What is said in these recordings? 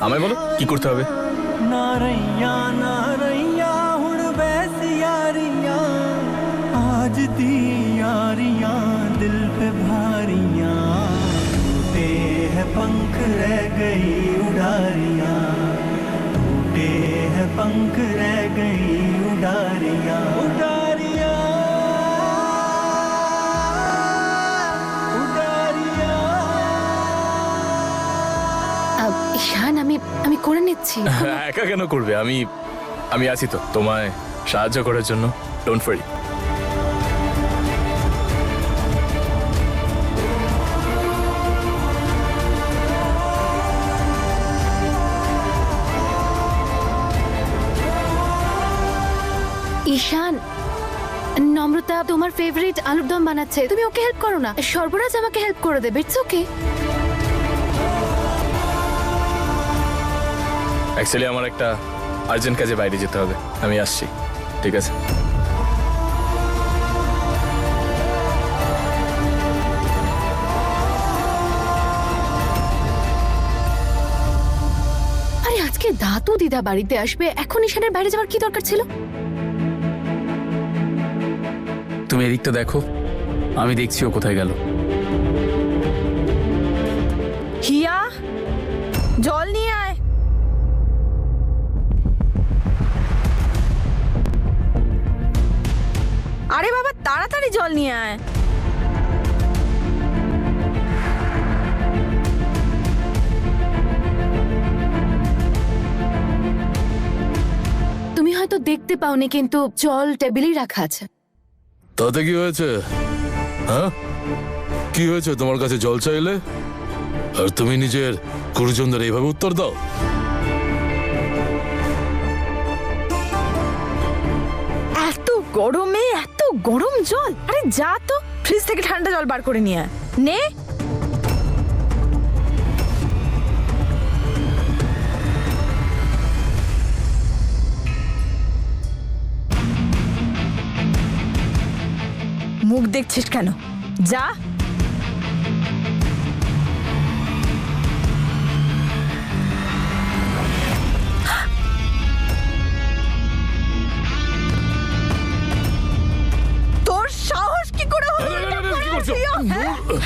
আমায় বলো কি করতে হবে। नारैया नारैया हुण बैस यारियां आज दी यारियां दिल पे भारियां टूटे हैं पंख रह गई उड़ारियां टूटे हैं पंख रह गई उड़ारियां उड़ारियां उड़ारियां। ঈশান আমি করে নিচ্ছি। একা কেন করবে? আমি আমি আছি তো তোমায় সাহায্য করার জন্য। Don't worry. ঈশান, নম্রতা তোমার ফেভারিট আলুর দম বানাচ্ছে, তুমি ওকে হেল্প করো না। সর্বরাজ আমাকে হেল্প করে দেবে। It's okay. অ্যাকচুয়ালি আমার একটা আর্জেন্ট কাজে বাইরে যেতে হবে, আমি আসছি। ঠিক আছে। আরে আজকে দাদু দিদা বাড়িতে আসবে, এখন ঈশানের বাইরে যাওয়ার কি দরকার ছিল? তুমি এদিকটা দেখো, আমি দেখছি ও কোথায় গেল। হিয়া, জল নিয়ে আয়। আরে বাবা, তাড়াতাড়ি জল নিয়ে আয়। তুমি হয়তো দেখতে পাওনি, কিন্তু জল টেবিলেই রাখা আছে। তাতে কি হয়েছে? হ্যাঁ, কি হয়েছে? তোমার কাছে জল চাইলে আর তুমি নিজের গুরুজনদের এইভাবে উত্তর দাও? এত গরমে এত গরম জল? আরে যা তো, ফ্রিজ থেকে ঠান্ডা জল বার করে নিয়ে আয়। নে। মুখ দেখছিস কেন? যা। তোর সাহস কি করে হলো?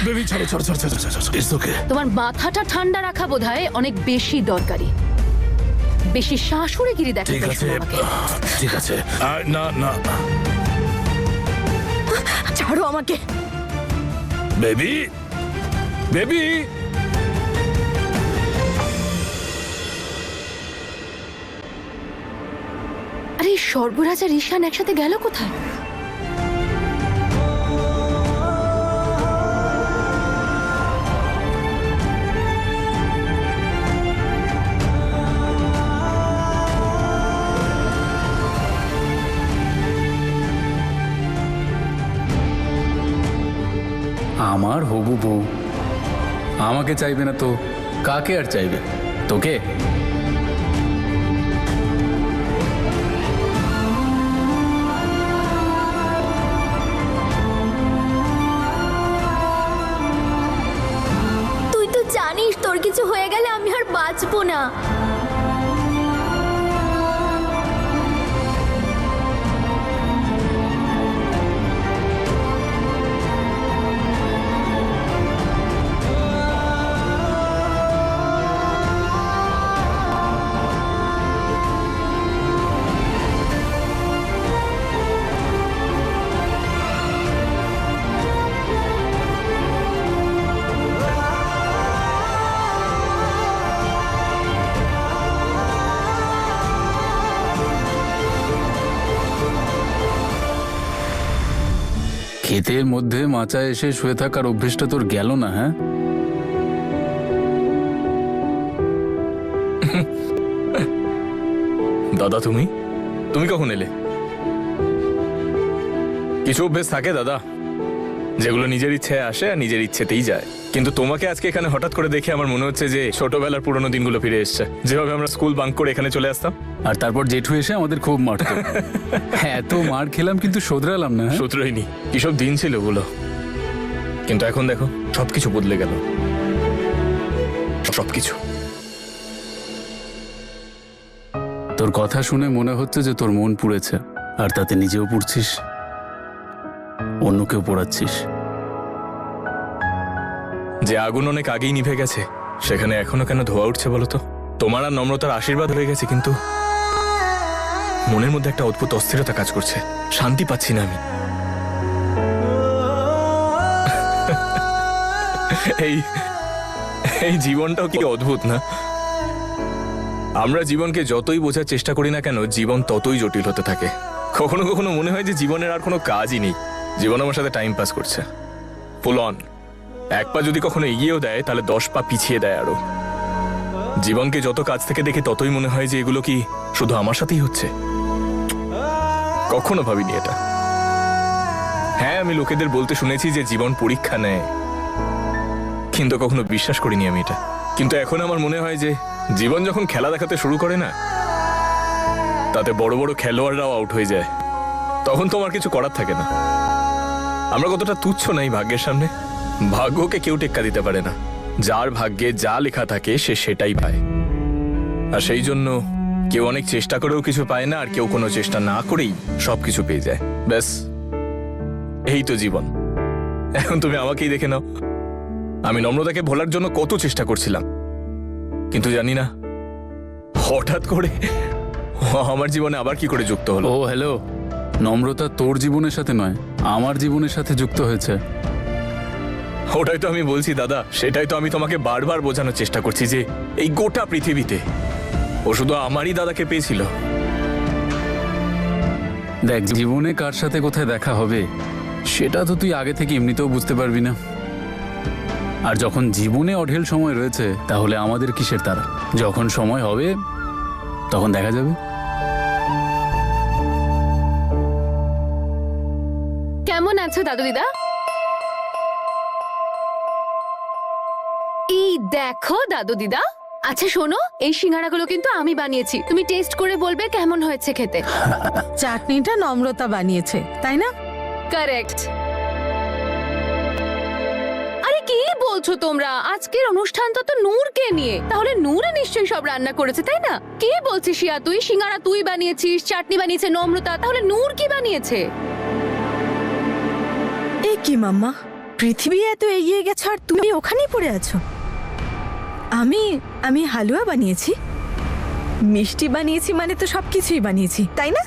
বেবি ছাড়ো ছাড়ো ছাড়ো ছাড়ো ছাড়ো। It's okay. তোমার মাথাটা ঠান্ডা রাখা বোধহয় অনেক বেশি দরকারি। বেশি শাশুড়িগিরি ঠিক দেখাতে আছে, এসো আমাকে। ঠিক আছে। না না ছাড়ো আমাকে। Baby, baby. আরে সর্বরাজ আর ঈশান একসাথে গেল কোথায়? আমার হবু বউ আমাকে চাইবে না তো কাকে আর চাইবে? তোকে। তুই তো জানিস তোর কিছু হয়ে গেলে আমি আর বাঁচবো না। ক্ষেতের মধ্যে মাচায় এসে শুয়ে থাকার অভ্যেসটা তোর গেল না? হ্যাঁ, দাদা তুমি তুমি কখন এলে? কিছু অভ্যেস থাকে দাদা, যেগুলো নিজের ইচ্ছে আসে আর নিজের ইচ্ছেতেই যায়। কিন্তু তোমাকে আজকে এখানে হঠাৎ করে দেখে আমার মনে হচ্ছে যে ছোটবেলার পুরোনো দিনগুলো ফিরে এসছে, যেভাবে আমরা স্কুল বাঙ্ক করে এখানে চলে আসতাম। আর তারপর জেঠু এসে আমাদের খুব মারতো। এত মার খেলাম কিন্তু শোধরালাম না। সূত্রহীনি কিসব দিন ছিল ওগুলো। কিন্তু এখন দেখো সবকিছু বদলে গেল, সবকিছু। তোর কথা শুনে মনে হচ্ছে যে তোর মন পুড়েছে, আর তাতে নিজেও পুড়ছিস, অন্যকেও পোড়াচ্ছিস। যে আগুন অনেক আগেই নিভে গেছে, সেখানে এখনো কেন ধোয়া উঠছে বলো তো? তোমার আর নম্রতার আশীর্বাদ হয়ে গেছে, কিন্তু মনের মধ্যে একটা অদ্ভুত অস্থিরতা কাজ করছে। শান্তি পাচ্ছি না আমি। এই এই জীবনটাও কি অদ্ভুত না? আমরা জীবনকে যতই বোঝার চেষ্টা করি না কেন, জীবন ততই জটিল হতে থাকে। কখনো কখনো মনে হয় যে জীবনের আর কোনো কাজই নেই, জীবন আমার সাথে টাইম পাস করছে। Full on. এক পা যদি কখনো এগিয়েও দেয়, তাহলে 10 পা পিছিয়ে দেয় আরো। জীবনকে যত কাছ থেকে দেখে ততই মনে হয় যে এগুলো কি শুধু আমার সাথেই হচ্ছে। কখনো ভাবিনি এটা। হ্যাঁ, আমি লোকেদের বলতে শুনেছি যে জীবন পরীক্ষা নেয়, কিন্তু কখনো বিশ্বাস করিনি আমি এটা। কিন্তু এখন আমার মনে হয় যে জীবন যখন খেলা দেখাতে শুরু করে না, তাতে বড় বড় খেলোয়াড়রাও আউট হয়ে যায়। তখন তো আমার কিছু করার থাকে না। আমরা কতটা তুচ্ছ নাই ভাগ্যের সামনে। ভাগ্যকে কেউ টেক্কা দিতে পারে না। যার ভাগ্যে যা লেখা থাকে সে সেটাই পায়। আর সেই জন্য কেউ অনেক চেষ্টা করেও কিছু পায় না, আর কেউ কোনো চেষ্টা না করেই সবকিছু পেয়ে যায়। ব্যাস, এই তো জীবন। এখন তুমি আমাকেই দেখে নাও। আমি নম্রতাকে ভোলার জন্য কত চেষ্টা করছিলাম, কিন্তু জানি না হঠাৎ করে ও আমার জীবনে আবার কি করে যুক্ত হলো। ও হ্যালো, নম্রতা তোর জীবনের সাথে নয়, আমার জীবনের সাথে যুক্ত হয়েছে। ওটাই তো আমি বলছি দাদা, সেটাই তো আমি তোমাকে বারবার বোঝানোর চেষ্টা করছি যে এই গোটা পৃথিবীতে ও শুধু আমারই দাদাকে পেয়েছিল। দেখ, জীবনে কার সাথে কোথায় দেখা হবে সেটা তো তুই আগে থেকে এমনিতেও বুঝতে পারবি না। আর যখন জীবনে অঢেল সময় রয়েছে, তাহলে আমাদের কিসের তারা? যখন সময় হবে তখন দেখা যাবে। কেমন আছো দাদু দিদা? এই দেখো দাদু দিদা। আচ্ছা শোনো, এই সিঙ্গাড়াগুলো কিন্তু আমি বানিয়েছি। তুমি টেস্ট করে বলবে কেমন হয়েছে খেতে। চাটনিটা নম্রতা বানিয়েছে, তাই না? কারেক্ট। আরে কি বলছো তোমরা? আজকের অনুষ্ঠানটা তো নূরকে নিয়ে, তাহলে নূরে নিশ্চয়ই সব রান্না করেছে, তাই না? কি বলছিস শিয়া তুই? সিঙ্গাড়া তুই বানিয়েছিস, চাটনি বানিয়েছে নম্রতা, তাহলে নূর কি বানিয়েছে? এ কি মাম্মা, পৃথিবী এত এগিয়ে গেছে আর তুমি ওখানেই পড়ে আছো। আমি হালুয়া বানিয়েছি, মিষ্টি বানিয়েছি, মানে তো সবকিছুই বানিয়েছি, তাই না?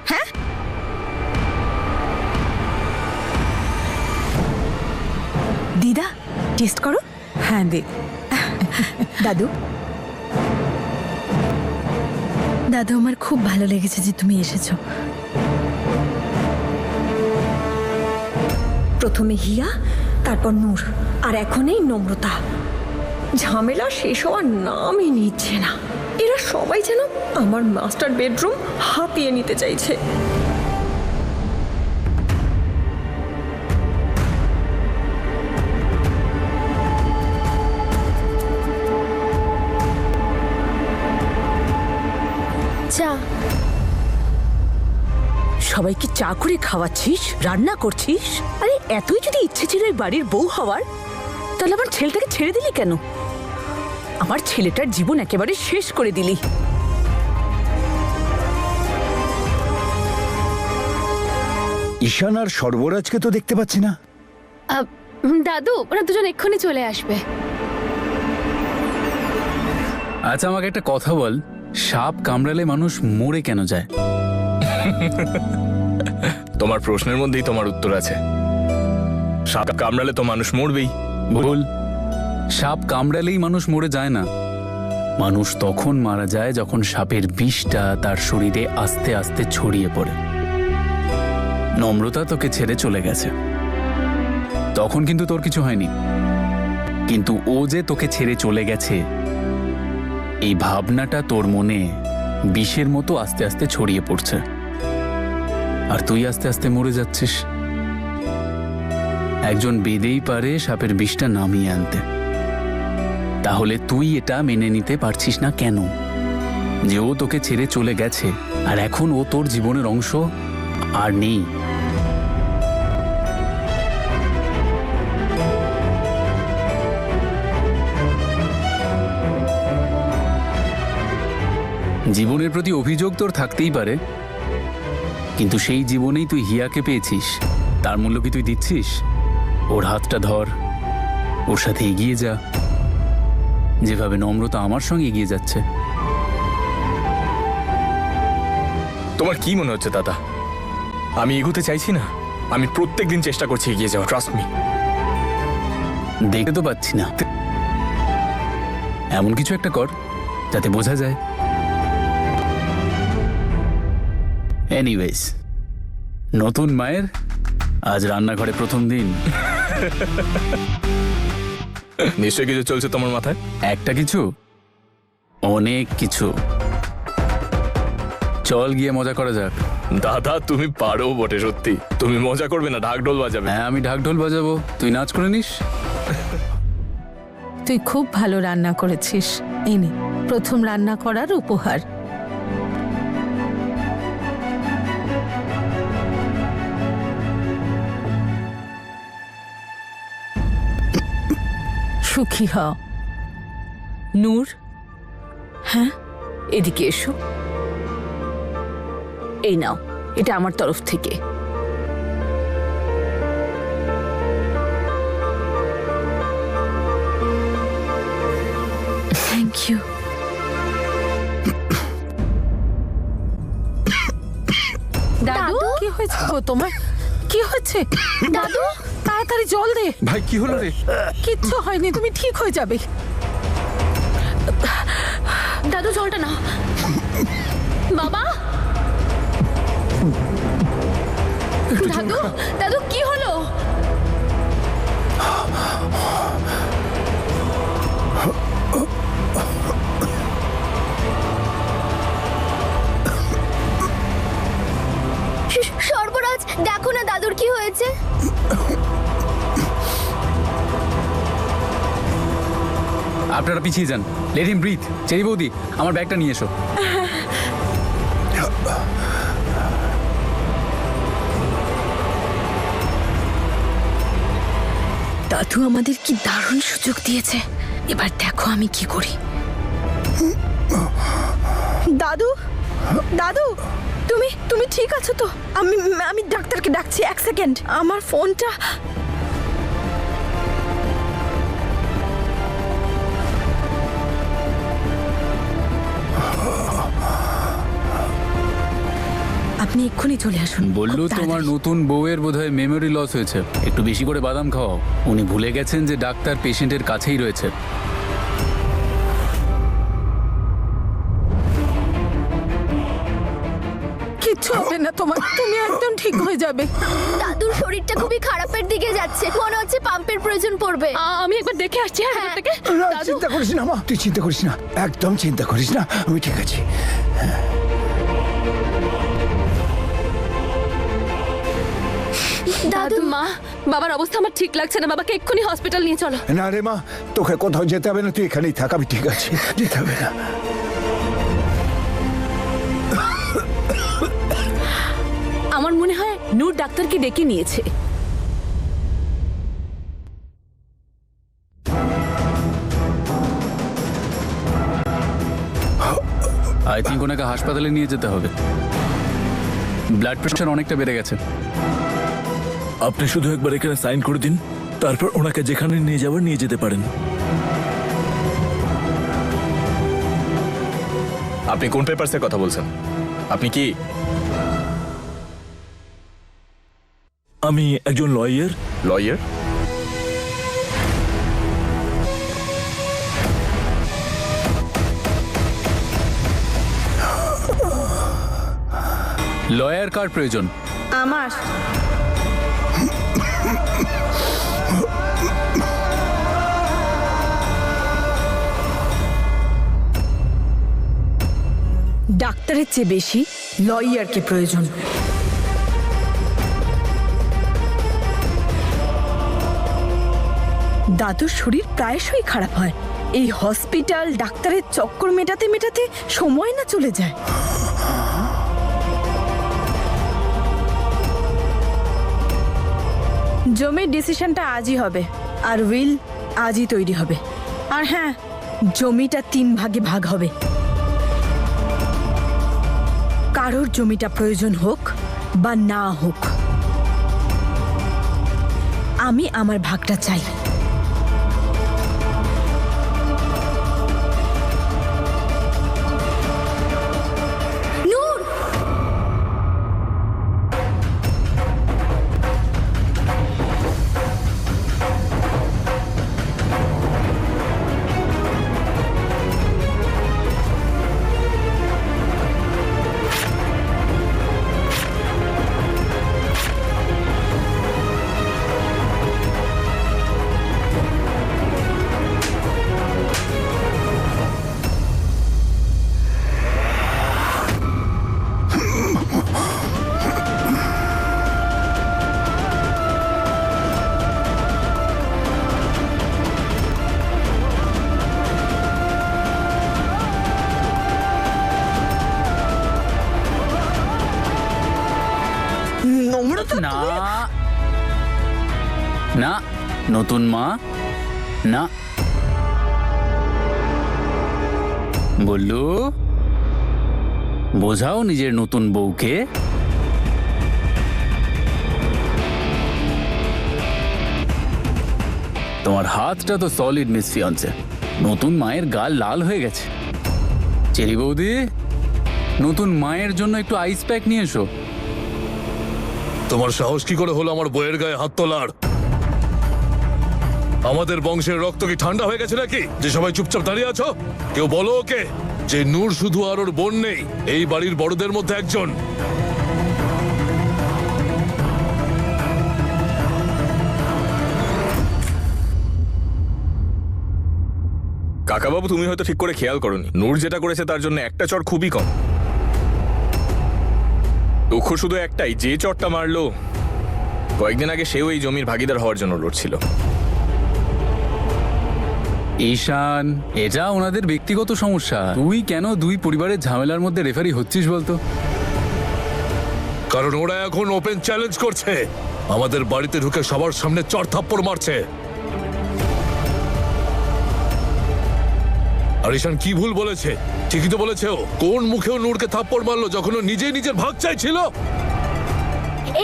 হ্যাঁ, দিদা টেস্ট করো। হ্যাঁ দে। দাদু, দাদু আমার খুব ভালো লেগেছে যে তুমি এসেছো। প্রথমে হিয়া, তারপর নূর, আর এখন এই নম্রতা। ঝামেলা শেষ হওয়ার নামই নিচ্ছে না। এরা সবাই যেন আমার মাস্টার বেডরুম হাতিয়ে নিতে চাইছে। চা। সবাইকে চা করে খাওয়াচ্ছিস, রান্না করছিস? আরে এতই যদি ইচ্ছে ছিল এই বাড়ির বউ হওয়ার, তাহলে আমার ছেলেটাকে ছেড়ে দিলি কেন? আমার ছেলেটার জীবন একেবারে শেষ করে দিলি। ঈশান আর সর্বরাজকে তো দেখতে পাচ্ছি না। দাদু, ওরা দুজন এক্ষুনি চলে আসবে। আচ্ছা আমাকে একটা কথা বল, সাপ কামড়ালে মানুষ মরে কেন যায়? তোমার প্রশ্নের মধ্যেই তোমার উত্তর আছে। সাপ কামড়ালে তো মানুষ মরবেই। ভুল। সাপ কামড়ালেই মানুষ মরে যায় না। মানুষ তখন মারা যায় যখন সাপের বিষটা তার শরীরে আস্তে আস্তে ছড়িয়ে পড়ে। নম্রতা তোকে ছেড়ে চলে গেছে, তখন কিন্তু তোর কিছু হয়নি। কিন্তু ও যে তোকে ছেড়ে চলে গেছে, এই ভাবনাটা তোর মনে বিষের মতো আস্তে আস্তে ছড়িয়ে পড়ছে, আর তুই আস্তে আস্তে মরে যাচ্ছিস। একজন বেদেই পারে সাপের বিষটা নামিয়ে আনতে, তাহলে তুই এটা মেনে নিতে পারছিস না কেন? যে ও তোকে ছেড়ে চলে গেছে আর এখন ও তোর জীবনের অংশ আর নেই। জীবনের প্রতি অভিযোগ তোর থাকতেই পারে, কিন্তু সেই জীবনেই তুই হিয়াকে পেয়েছিস, তার মূল্য কি তুই দিচ্ছিস? ওর হাতটা ধর, ওর সাথে এগিয়ে যা, যেভাবে নম্রতা আমার সঙ্গে এগিয়ে যাচ্ছে। তোমার কি মনে হচ্ছে দাদা, আমি এগোতে চাইছি না? আমি প্রত্যেকদিন চেষ্টা করছি এগিয়ে যাওয়া, ট্রাস্ট মি। দেখতে তো পাচ্ছি না, এমন কিছু একটা কর যাতে বোঝা যায়। এনিওয়েজ, নতুন মায়ের আজ রান্নাঘরে প্রথম দিন। নিশ্চয়ই কিছু চলছে তোমার মাথায়। একটা কিছু, অনেক কিছু। চল গিয়ে মজা করা যাক। দাদা তুমি পারো বটে, সত্যি। তুমি মজা করবে না, ঢাক ঢোল বাজাবে। হ্যাঁ, আমি ঢাক ঢোল বাজাবো, তুই নাচ করে নিস। তুই খুব ভালো রান্না করেছিস, এই নে প্রথম রান্না করার উপহার। সুখী হ। নূর, হ্যাঁ এদিকে এসো। এই নাও, এটা আমার তরফ থেকে। Thank you. দাদু, কি হয়েছে গো তোমার? কি হয়েছে? দাদু, তাড়াতাড়ি জল দে। ভাই কি হলো রে? কিচ্ছু হয়নি, তুমি ঠিক হয়ে যাবে। দাদু জলটা নাও। বাবা, দাদু, দাদু কি হলো? সর্বরাজ, দেখো না দাদুর কি হয়েছে। আপনারা পিছিয়ে যান, লেট হিম ব্রিথ। চেরি বৌদি, আমার ব্যাগটা নিয়ে এসো। দাদু আমাদের কি দারুণ সুযোগ দিয়েছে, এবার দেখো আমি কি করি। দাদু, দাদু, তুমি তুমি ঠিক আছো তো? আমি আমি ডাক্তারকে ডাকছি, এক সেকেন্ড। আমার ফোনটা। আপনি এক্ষুনি চলে আসুন। বললু খুব তোমার তাড়াতাড়ি। নতুন বউয়ের বোধহয় মেমোরি লস হয়েছে, একটু বেশি করে বাদাম খাওয়াও। উনি ভুলে গেছেন যে ডাক্তার পেশেন্টের কাছেই রয়েছে। কিচ্ছু হবে না তোমার, তুমি একদম ঠিক হয়ে যাবে। দাদুর শরীরটা খুবই খারাপের দিকে যাচ্ছে, মনে হচ্ছে পাম্পের প্রয়োজন পড়বে। আমি একবার দেখে আসছি। হ্যাঁ থেকে দাদু, চিন্তা করিস না মা, তুই চিন্তা করিস না, একদম চিন্তা করিস না, আমি ঠিক আছি। দাদু, মা, বাবার অবস্থা আমার ঠিক লাগছে না, বাবাকে এক্ষুনি হসপিটাল নিয়ে চলো। না রে মা, তোকে কোথাও যেতে হবে না, তুই এখানেই থাক, আমি ঠিক আছি, যেতে হবে না। আমার মনে হয় নূর ডাক্তারকে ডেকে নিয়েছে। আই থিঙ্ক ওনাকে হাসপাতালে নিয়ে যেতে হবে। ব্লাড প্রেশার অনেকটা বেড়ে গেছে। আপনি শুধু একবার এখানে সাইন করে দিন, তারপর ওনাকে যেখানে নিয়ে যাবেন নিয়ে যেতে পারেন। আপনি কোন পেপারসের কথা বলছেন? আপনি কি? আমি একজন লয়ার। লয়ার? লয়ার কার প্রয়োজন? আমার ডাক্তারের চেয়ে বেশি লয়ারকে প্রয়োজন। দাদুর শরীর প্রায়শই খারাপ হয়, এই হসপিটাল ডাক্তারের চক্কর মেটাতে মেটাতে সময় না চলে যায়। জমির ডিসিশনটা আজই হবে, আর উইল আজই তৈরি হবে। আর হ্যাঁ, জমিটা 3 ভাগে ভাগ হবে। কারোর জমিটা প্রয়োজন হোক বা না হোক, আমি আমার ভাগটা চাই। নূর, না না, নতুন মা না। বললু, বোঝাও নিজের নতুন বউকে। তোমার হাতটা তো সলিড মিস ফিয়ান্সে, নতুন মায়ের গাল লাল হয়ে গেছে। চেরি বৌদি, নতুন মায়ের জন্য একটু আইস প্যাক নিয়ে এসো। তোমার সাহস কি করে হলো আমার বইয়ের গায়ে হাত তোলার? আমাদের বংশের রক্ত কি ঠান্ডা হয়ে গেছে নাকি যে সবাই চুপচাপ দাঁড়িয়ে আছো? কেউ বলো ওকে যে নূর শুধু আর ওর বোন নেই, এই বাড়ির বড়দের মধ্যে একজন। কাকাবাবু, তুমি হয়তো ঠিক করে খেয়াল করোনি, নূর যেটা করেছে তার জন্য একটা চড় খুবই কম। দুঃখ শুধু একটাই, যে চড়টা মারলো কয়েকদিন আগে সেও এই জমির ভাগিদার হওয়ার জন্য লড়ছিল। ঈশান, এটা ওনাদের ব্যক্তিগত সমস্যা। তুই কেন দুই পরিবারের ঝামেলার মধ্যে রেফারি হচ্ছিস বলতো? কারণ ওরা এখন ওপেন চ্যালেঞ্জ করছে, আমাদের বাড়িতে ঢুকে সবার সামনে চড় থাপ্পড় মারছে। আর ঈশান কি ভুল বলেছে? ঠিকই তো বলেছে ও। কোন মুখেও নূরকে থাপ্পড় মারলো যখন ও নিজেই নিজের ভাগ চাইছিল?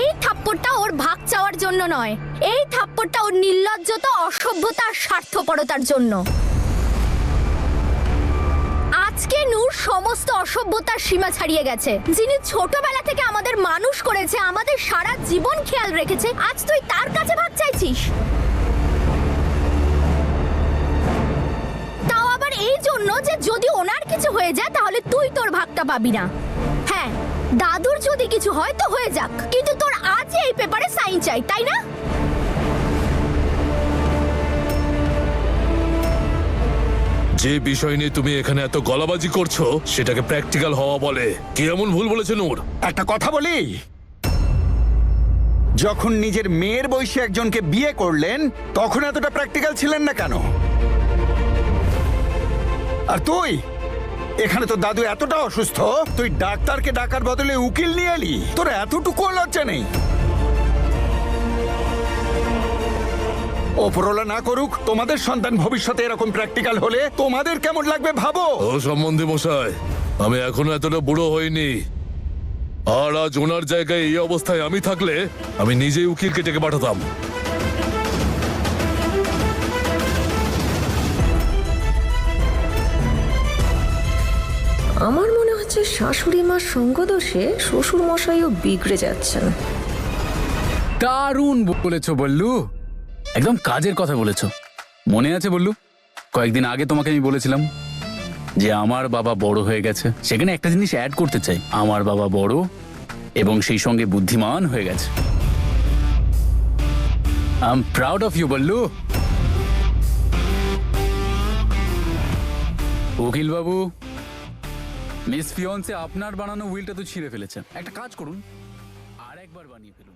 এই থাপ্পড়টা ওর ভাগ চাওয়ার জন্য নয়, এই থাপ্পড়টা ওর নির্লজ্জতা, অসভ্যতা আর স্বার্থপরতার জন্য। আজকে নূর সমস্ত অসভ্যতার সীমা ছাড়িয়ে গেছে। যিনি ছোটবেলা থেকে আমাদের মানুষ করেছে, আমাদের সারা জীবন খেয়াল রেখেছে, আজ তুই তার কাছে ভাগ চাইছিস? তাও আবার এই জন্য যে যদি ওনার কিছু হয়ে যায় তাহলে তুই তোর ভাগটা পাবি না। হ্যাঁ, দাদুর যদি কিছু হয় তো হয়ে যাক, কিন্তু তোর আজ এই পেপারে সাইন চাই, তাই না? যে বিষয় নিয়ে তুমি এখানে এত গলাবাজি করছো সেটাকে প্র্যাকটিক্যাল হওয়া বলে। কি এমন ভুল বলেছে নূর? একটা কথা বলি, যখন নিজের মেয়ের বয়সী একজনকে বিয়ে করলেন তখন এতটা প্র্যাকটিক্যাল ছিলেন না কেন? আর তুই এখানে তো দাদু এতটা অসুস্থ, তুই ডাক্তারকে ডাকার বদলে উকিল নিয়ে এলি। তোর এতটুকু লজ্জা নেই? ওপরওয়ালা না করুক, তোমাদের সন্তান ভবিষ্যতে এরকম প্র্যাকটিক্যাল হলে তোমাদের কেমন লাগবে ভাবো। ও সম্বন্ধে মশাই, আমি এখনো এতটা বুড়ো হইনি। আর আজ ওনার জায়গায় এই অবস্থায় আমি থাকলে আমি নিজেই উকিলকে ডেকে পাঠাতাম। আমার মনে হচ্ছে শাশুড়ি মার সঙ্গদোষে শ্বশুর মশাইও বিগড়ে যাচ্ছেন। দারুণ বলেছো বল্লু, একদম কাজের কথা বলেছো। মনে আছে বল্লু, কয়েকদিন আগে তোমাকে আমি বলেছিলাম যে আমার বাবা বড় হয়ে গেছে। সেখানে একটা জিনিস অ্যাড করতে চাই, আমার বাবা বড় এবং সেই সঙ্গে বুদ্ধিমান হয়ে গেছে। I am proud of you Ballu. উকিল বাবু, মিস ফিয়ন্সে আপনার বানানো উইলটা তো ছিঁড়ে ফেলেছে। একটা কাজ করুন, আর একবার বানিয়ে ফেলুন।